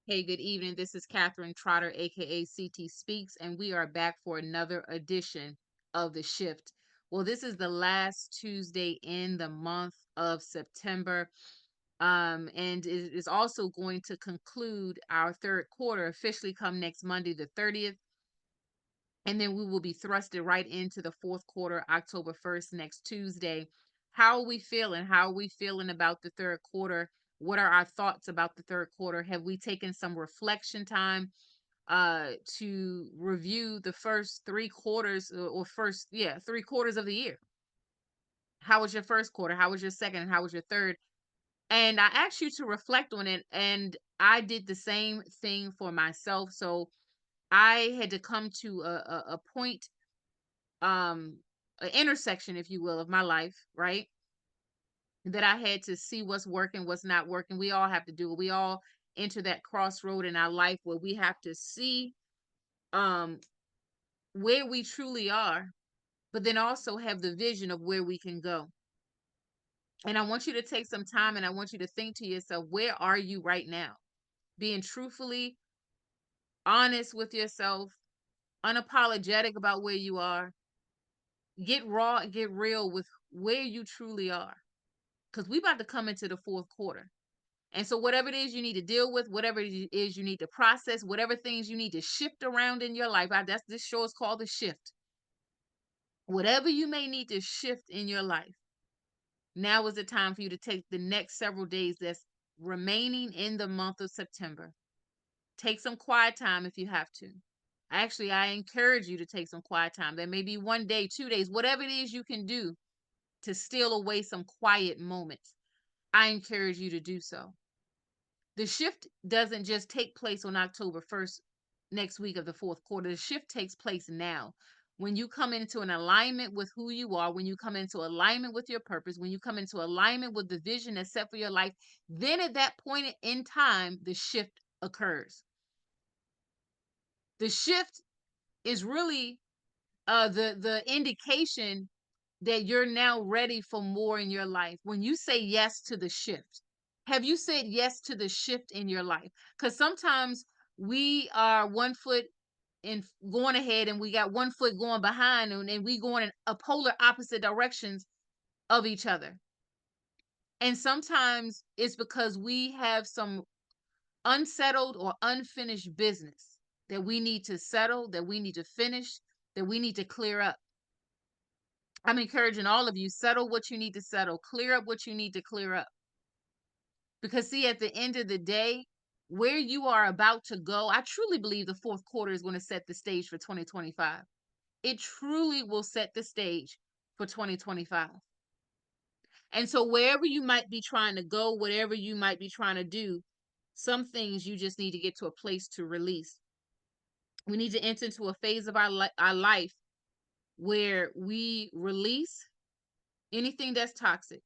Hey, good evening. This is Catherine Trotter, aka CT Speaks, and we are back for another edition of The Shift. Well, this is the last Tuesday in the month of September, and it is also going to conclude our third quarter officially come next Monday, the 30th. And then we will be thrusted right into the fourth quarter, October 1st, next Tuesday. How are we feeling? How are we feeling about the third quarter? What are our thoughts about the third quarter? Have we taken some reflection time to review the first three quarters or first, yeah, 3 quarters of the year? How was your first quarter? How was your second? And how was your third? And I asked you to reflect on it, and I did the same thing for myself. So I had to come to a point, um an intersection, if you will, of my life, right? That I had to see what's working, what's not working. We all have to do it. We all enter that crossroad in our life where we have to see um where we truly are, but then also have the vision of where we can go. And I want you to take some time and I want you to think to yourself, where are you right now? Being truthfully honest with yourself, unapologetic about where you are. Get raw and get real with where you truly are, because we about to come into the fourth quarter. And so whatever it is you need to deal with, whatever it is you need to process, whatever things you need to shift around in your life, that's this show is called The Shift. Whatever you may need to shift in your life, now is the time for you to take the next several days that's remaining in the month of September. Take some quiet time if you have to. Actually, I encourage you to take some quiet time. There may be 1 day, 2 days, whatever it is you can do to steal away some quiet moments. I encourage you to do so. The shift doesn't just take place on October 1st, next week of the fourth quarter. The shift takes place now. When you come into an alignment with who you are, when you come into alignment with your purpose, when you come into alignment with the vision that's set for your life, then at that point in time, the shift occurs. The shift is really the indication that you're now ready for more in your life. When you say yes to the shift, have you said yes to the shift in your life? Because sometimes we are one foot in going ahead and we got one foot going behind, and we going in a polar opposite directions of each other. And sometimes it's because we have some unsettled or unfinished business that we need to settle, that we need to finish, that we need to clear up. I'm encouraging all of you, settle what you need to settle, clear up what you need to clear up. Because, see, at the end of the day, where you are about to go, I truly believe the fourth quarter is going to set the stage for 2025. It truly will set the stage for 2025. And so, wherever you might be trying to go, whatever you might be trying to do, some things you just need to get to a place to release. We need to enter into a phase of our life where we release anything that's toxic.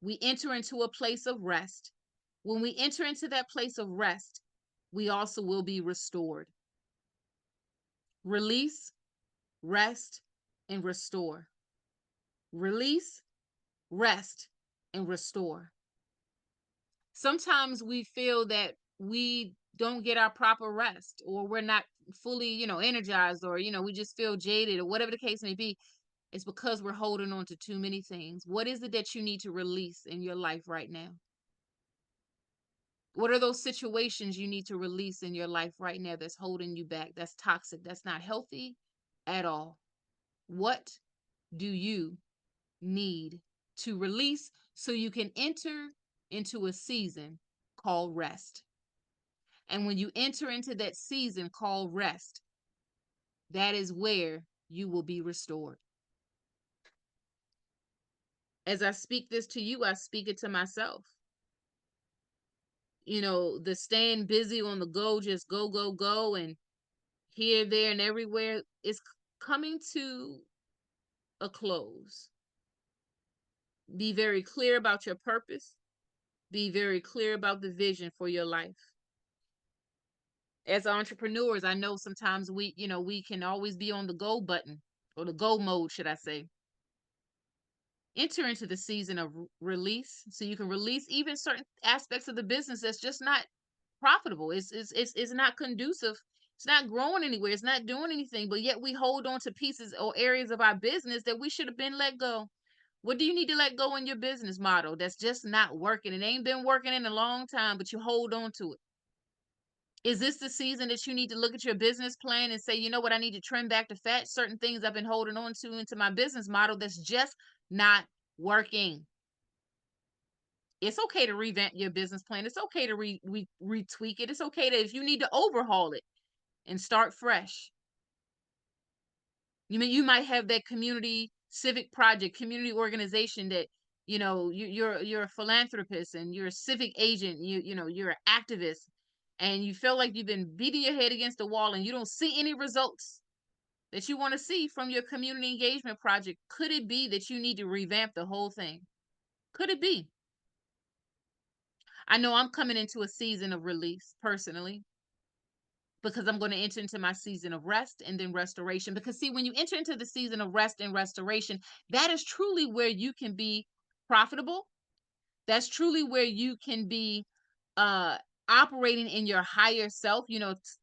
We enter into a place of rest. When we enter into that place of rest, we also will be restored. Release, rest, and restore. Release, rest, and restore. Sometimes we feel that we don't get our proper rest, or we're not fully, energized, or, we just feel jaded, or whatever the case may be. It's because we're holding on to too many things. What is it that you need to release in your life right now? What are those situations you need to release in your life right now that's holding you back, that's toxic, that's not healthy at all? What do you need to release so you can enter into a season called rest? And when you enter into that season called rest, that is where you will be restored. As I speak this to you, I speak it to myself. The staying busy on the go, just go, go, go, and here, there, and everywhere is coming to a close. Be very clear about your purpose. Be very clear about the vision for your life. As entrepreneurs, I know sometimes we can always be on the go button, or the go mode, should I say. Enter into the season of release so you can release even certain aspects of the business that's just not profitable. It's not conducive. It's not growing anywhere. It's not doing anything. But yet we hold on to pieces or areas of our business that we should have been let go. What do you need to let go in your business model that's just not working? It ain't been working in a long time, but you hold on to it. Is this the season that you need to look at your business plan and say, you know what, I need to trim back the fat? Certain things I've been holding on to into my business model that's just not working. It's okay to revamp your business plan. It's okay to retweak it. It's okay to, if you need to overhaul it and start fresh. You might have that community civic project, community organization that you're a philanthropist and you're a civic agent. You're an activist, and you feel like you've been beating your head against the wall and you don't see any results that you want to see from your community engagement project. Could it be that you need to revamp the whole thing? Could it be? I know I'm coming into a season of release personally, because I'm going to enter into my season of rest and then restoration. Because, see, when you enter into the season of rest and restoration, that is truly where you can be profitable. That's truly where you can be uh operating in your higher self.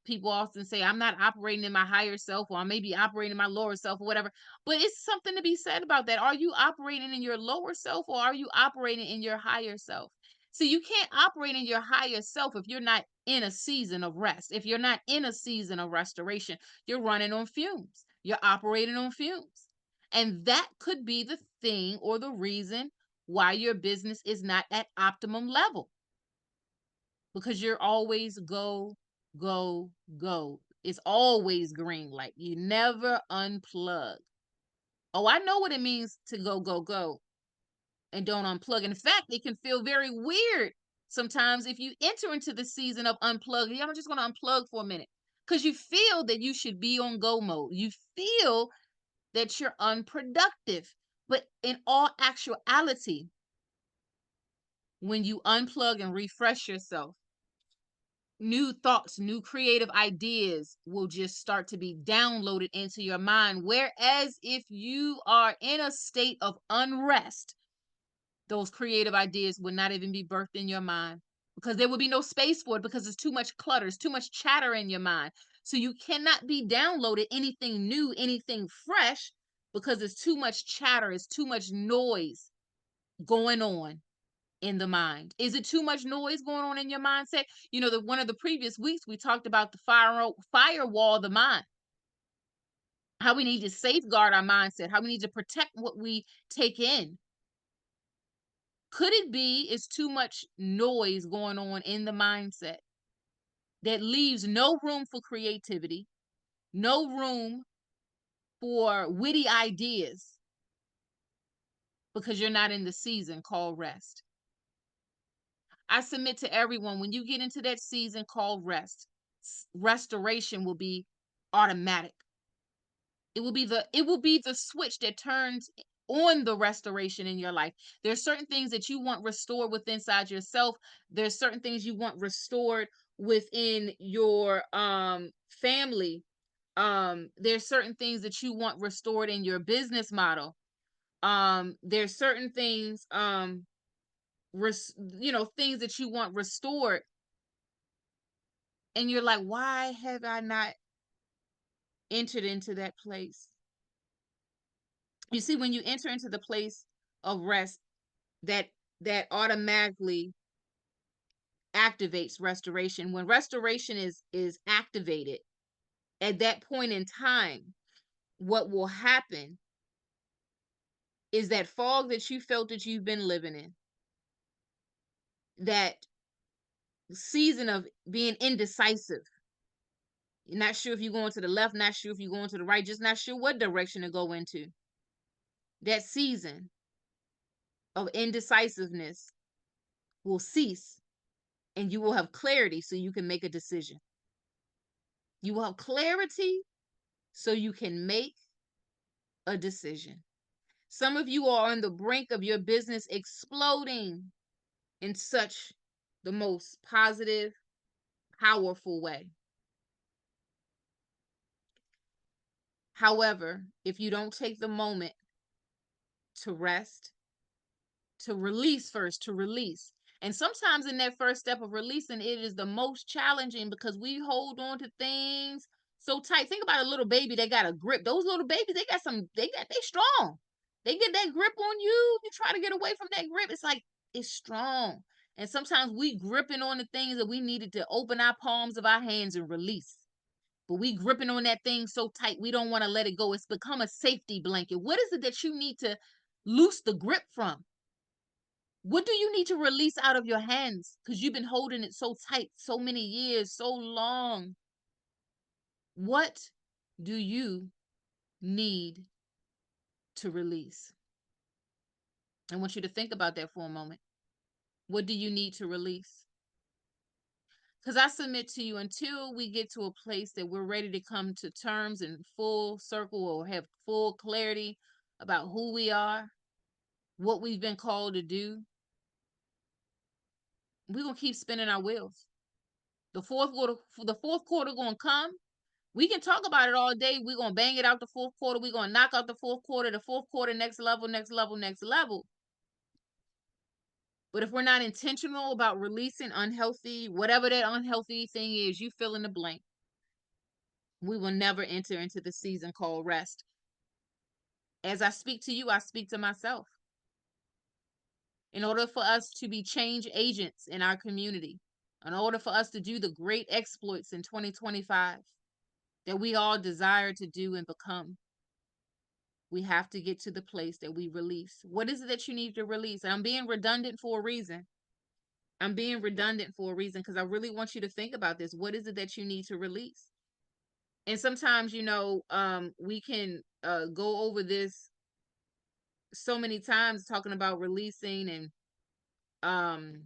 People often say, I'm not operating in my higher self, or I may be operating in my lower self, or whatever. But it's something to be said about that. Are you operating in your lower self, or are you operating in your higher self? So you can't operate in your higher self if you're not in a season of rest. If you're not in a season of restoration, you're running on fumes. You're operating on fumes. And that could be the thing or the reason why your business is not at optimum level, because you're always go, go, go. It's always green light. You never unplug. Oh, I know what it means to go, go, go and don't unplug. In fact, it can feel very weird sometimes if you enter into the season of unplug. Yeah, I'm just going to unplug for a minute, because you feel that you should be on go mode. You feel that you're unproductive. But in all actuality, when you unplug and refresh yourself, new thoughts, new creative ideas will just start to be downloaded into your mind. Whereas if you are in a state of unrest, those creative ideas would not even be birthed in your mind, because there would be no space for it, because there's too much clutter, there's too much chatter in your mind. So you cannot be downloaded anything new, anything fresh, because there's too much chatter, it's too much noise going on in the mind. Is it too much noise going on in your mindset? One of the previous weeks we talked about the firewall of the mind, how we need to safeguard our mindset, how we need to protect what we take in. Could it be it's too much noise going on in the mindset that leaves no room for creativity, no room for witty ideas, because you're not in the season called rest? I submit to everyone, when you get into that season called rest, restoration will be automatic. It will be the switch that turns on the restoration in your life. There's certain things that you want restored within inside yourself. There's certain things you want restored within your family. There's certain things that you want restored in your business model. There's certain things things that you want restored, and you're like, why have I not entered into that place? You see, when you enter into the place of rest, that that automatically activates restoration. When restoration is activated at that point in time, what will happen is that fog that you felt that you've been living in, that season of being indecisive, you're not sure if you're going to the left, not sure if you're going to the right, just not sure what direction to go into. That season of indecisiveness will cease, and you will have clarity so you can make a decision. You will have clarity so you can make a decision. Some of you are on the brink of your business exploding in such the most positive, powerful way. However, if you don't take the moment to rest, to release first, to release. And sometimes in that first step of releasing, it is the most challenging because we hold on to things so tight. Think about a little baby, they got a grip. Those little babies, they strong. They get that grip on you. You try to get away from that grip. It's like it's strong. And sometimes we gripping on the things that we needed to open our palms of our hands and release. But we gripping on that thing so tight, we don't want to let it go. It's become a safety blanket. What is it that you need to loose the grip from? What do you need to release out of your hands? Because you've been holding it so tight, so many years, so long. What do you need to release? I want you to think about that for a moment. What do you need to release? Because I submit to you, until we get to a place that we're ready to come to terms in full circle or have full clarity about who we are, what we've been called to do, we're going to keep spinning our wheels. The fourth quarter going to come. We can talk about it all day. We're going to bang it out the fourth quarter. We're going to knock out the fourth quarter, next level, next level, next level. But if we're not intentional about releasing unhealthy, whatever that unhealthy thing is, you fill in the blank, we will never enter into the season called rest. As I speak to you, I speak to myself. In order for us to be change agents in our community, in order for us to do the great exploits in 2025 that we all desire to do and become, we have to get to the place that we release. What is it that you need to release? And I'm being redundant for a reason. I'm being redundant for a reason because I really want you to think about this. What is it that you need to release? And sometimes, we can go over this so many times talking about releasing um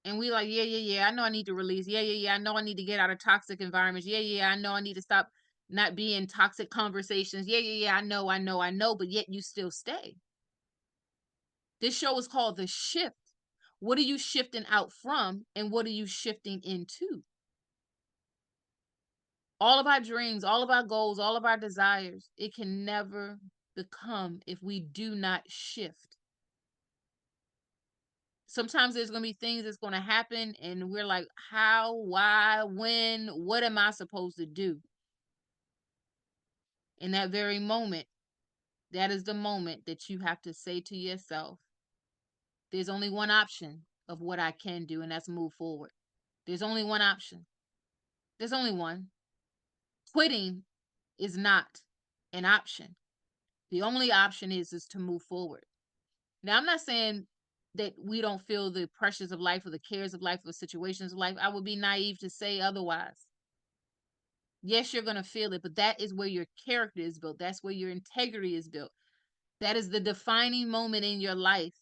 and we like, yeah, I know I need to release. Yeah, I know I need to get out of toxic environments. Yeah, I know I need to stop not being toxic conversations. Yeah, I know, but yet you still stay. This show is called The Shift. What are you shifting out from and what are you shifting into? All of our dreams, all of our goals, all of our desires, it can never become if we do not shift. Sometimes there's going to be things that's going to happen and we're like, how, why, when, what am I supposed to do? In that very moment, that is the moment that you have to say to yourself, there's only one option of what I can do, and that's move forward. There's only one option. There's only one. Quitting is not an option. The only option is to move forward. Now, I'm not saying that we don't feel the pressures of life or the cares of life or situations of life. I would be naive to say otherwise. Yes, you're going to feel it, but that is where your character is built. That's where your integrity is built. That is the defining moment in your life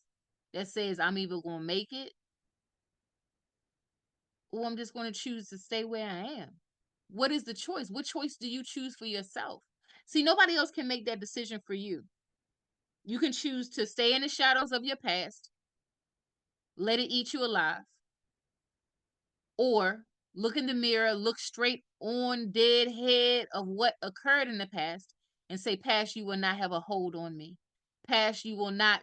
that says, I'm either going to make it or I'm just going to choose to stay where I am. What is the choice? What choice do you choose for yourself? See, nobody else can make that decision for you. You can choose to stay in the shadows of your past, let it eat you alive, or look in the mirror, look straight on dead head of what occurred in the past and say, past, you will not have a hold on me. Past, you will not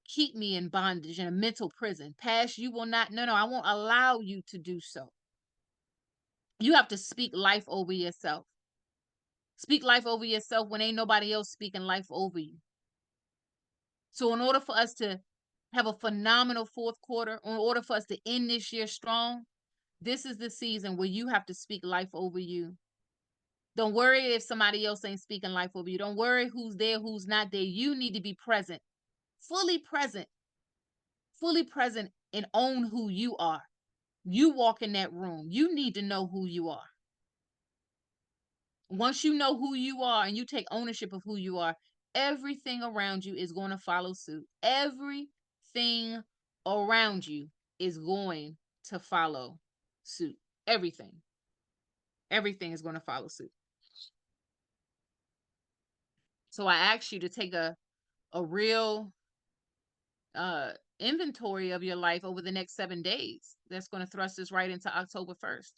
keep me in bondage in a mental prison. Past, you will not, no, I won't allow you to do so. You have to speak life over yourself. Speak life over yourself when ain't nobody else speaking life over you. So in order for us to have a phenomenal fourth quarter, in order for us to end this year strong, this is the season where you have to speak life over you. Don't worry if somebody else ain't speaking life over you. Don't worry who's there, who's not there. You need to be present, fully present, fully present, and own who you are. You walk in that room. You need to know who you are. Once you know who you are and you take ownership of who you are, everything around you is going to follow suit. Everything around you is going to follow suit. Everything. Everything is going to follow suit. So I ask you to take a real inventory of your life over the next 7 days. That's going to thrust us right into October 1st.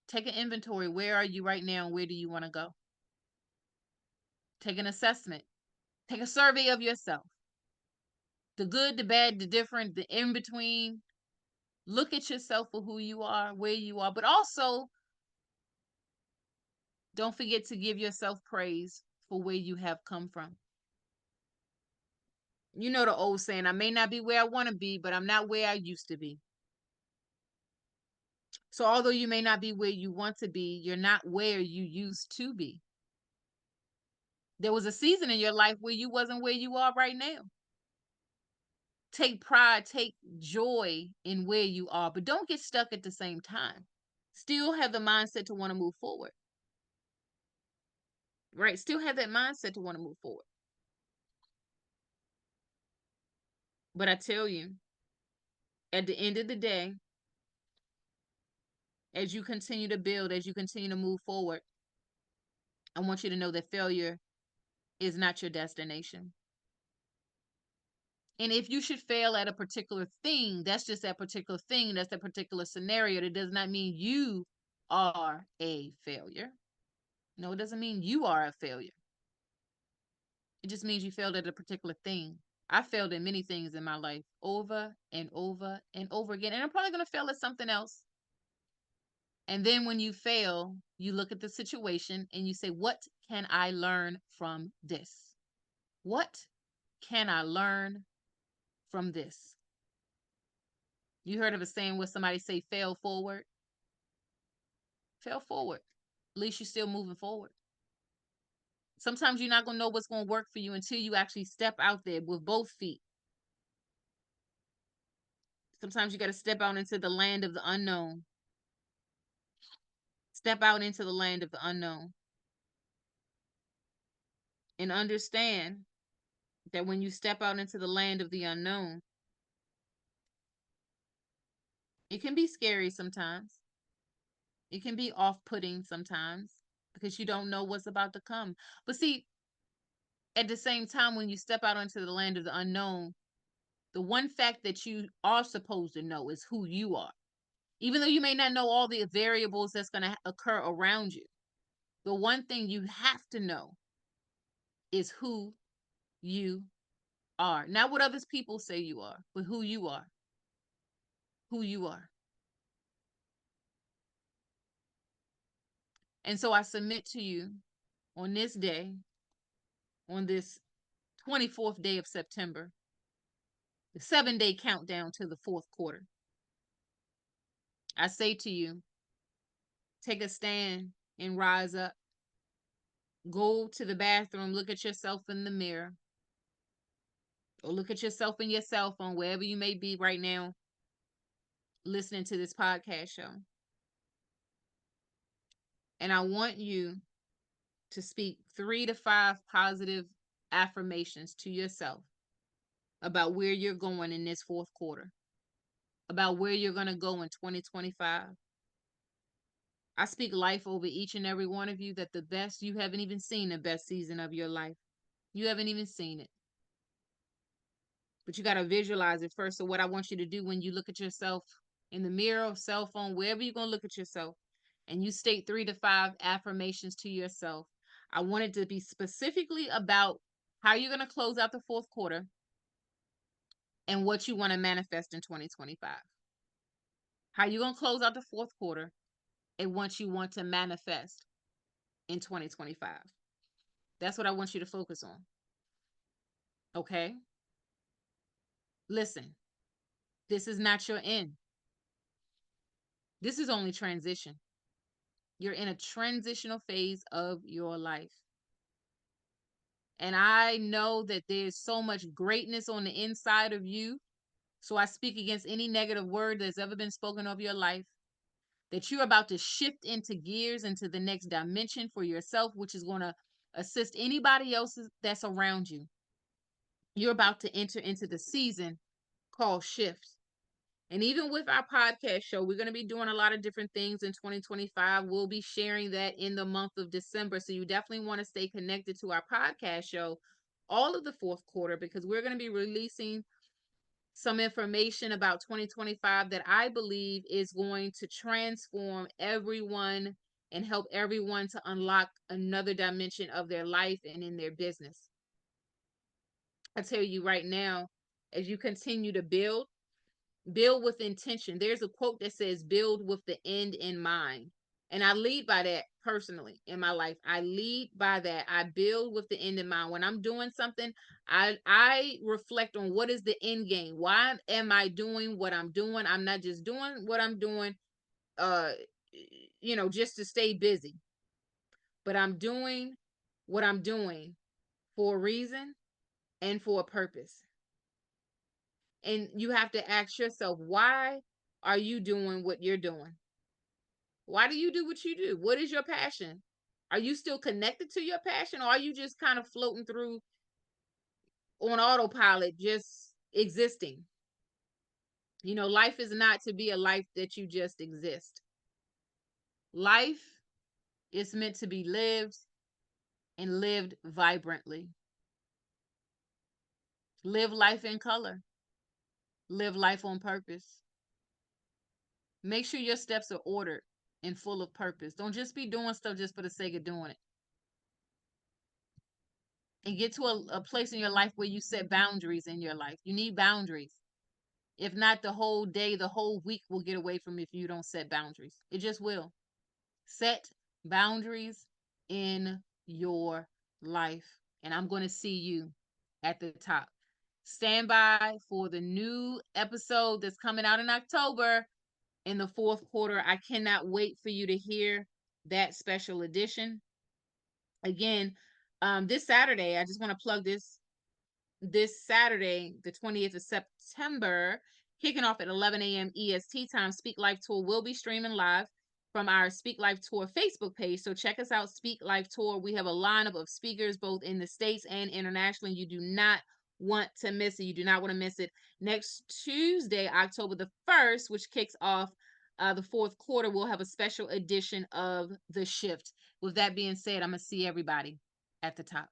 Take an inventory. Where are you right now and where do you want to go? Take an assessment. Take a survey of yourself. The good, the bad, the different, the in between. Look at yourself for who you are, where you are, but also don't forget to give yourself praise for where you have come from. You know the old saying, I may not be where I want to be, but I'm not where I used to be. So although you may not be where you want to be, you're not where you used to be. There was a season in your life where you wasn't where you are right now. Take pride, take joy in where you are, but don't get stuck at the same time. Still have the mindset to want to move forward. Right? Still have that mindset to want to move forward. But I tell you, at the end of the day, as you continue to build, as you continue to move forward, I want you to know that failure is not your destination. And if you should fail at a particular thing, that's just that particular thing, that's that particular scenario. That does not mean you are a failure. No, it doesn't mean you are a failure. It just means you failed at a particular thing. I failed at many things in my life over and over and over again. And I'm probably going to fail at something else. And then when you fail, you look at the situation and you say, what can I learn from this? What can I learn from this? You heard of a saying where somebody say, fail forward? Fail forward. At least you're still moving forward. Sometimes you're not going to know what's going to work for you until you actually step out there with both feet. Sometimes you got to step out into the land of the unknown. Step out into the land of the unknown. And understand that when you step out into the land of the unknown, it can be scary sometimes. It can be off-putting sometimes because you don't know what's about to come. But see, at the same time, when you step out into the land of the unknown, the one fact that you are supposed to know is who you are. Even though you may not know all the variables that's going to occur around you, the one thing you have to know is who you are. Not what others people say you are, but who you are. Who you are. And so I submit to you on this day, on this 24th day of September, the 7-day countdown to the fourth quarter. I say to you, take a stand and rise up. Go to the bathroom, look at yourself in the mirror, or look at yourself in your cell phone, wherever you may be right now, listening to this podcast show. And I want you to speak 3 to 5 positive affirmations to yourself about where you're going in this fourth quarter, about where you're going to go in 2025. I speak life over each and every one of you, that the best, you haven't even seen the best season of your life. You haven't even seen it. But you got to visualize it first. So what I want you to do when you look at yourself in the mirror or cell phone, wherever you're going to look at yourself, and you state 3 to 5 affirmations to yourself, I want it to be specifically about how you're going to close out the fourth quarter and what you want to manifest in 2025. How you're going to close out the fourth quarter and what you want to manifest in 2025. That's what I want you to focus on. Okay? Listen, this is not your end. This is only transition. You're in a transitional phase of your life. And I know that there's so much greatness on the inside of you. So I speak against any negative word that's ever been spoken of your life, that you're about to shift into gears, into the next dimension for yourself, which is going to assist anybody else that's around you. You're about to enter into the season called shift. And even with our podcast show, we're going to be doing a lot of different things in 2025. We'll be sharing that in the month of December. So you definitely want to stay connected to our podcast show all of the fourth quarter, because we're going to be releasing some information about 2025 that I believe is going to transform everyone and help everyone to unlock another dimension of their life and in their business. I tell you right now, as you continue to build with intention. There's a quote that says, build with the end in mind. And I lead by that personally in my life. I lead by that. I build with the end in mind. When I'm doing something, I reflect on what is the end game. Why am I doing what I'm doing? I'm not just doing what I'm doing uh just to stay busy, but I'm doing what I'm doing for a reason and for a purpose. And you have to ask yourself, why are you doing what you're doing? Why do you do what you do? What is your passion? Are you still connected to your passion, or are you just kind of floating through on autopilot, just existing? Life is not to be a life that you just exist. Life is meant to be lived and lived vibrantly. Live life in color. Live life on purpose. Make sure your steps are ordered and full of purpose. Don't just be doing stuff just for the sake of doing it. And get to a place in your life where you set boundaries in your life. You need boundaries. If not, the whole day, the whole week will get away from you if you don't set boundaries. It just will. Set boundaries in your life. And I'm going to see you at the top. Stand by for the new episode that's coming out in October in the fourth quarter. I cannot wait for you to hear that special edition. Again, this Saturday, I just want to plug this Saturday, the 20th of September, kicking off at 11 a.m. EST time. Speak Life Tour will be streaming live from our Speak Life Tour Facebook page. So check us out, Speak Life Tour. We have a lineup of speakers both in the States and internationally. You do not want to miss it. You do not want to miss it. Next Tuesday, October the 1st, which kicks off the fourth quarter, we'll have a special edition of The Shift. With that being said, I'm going to see everybody at the top.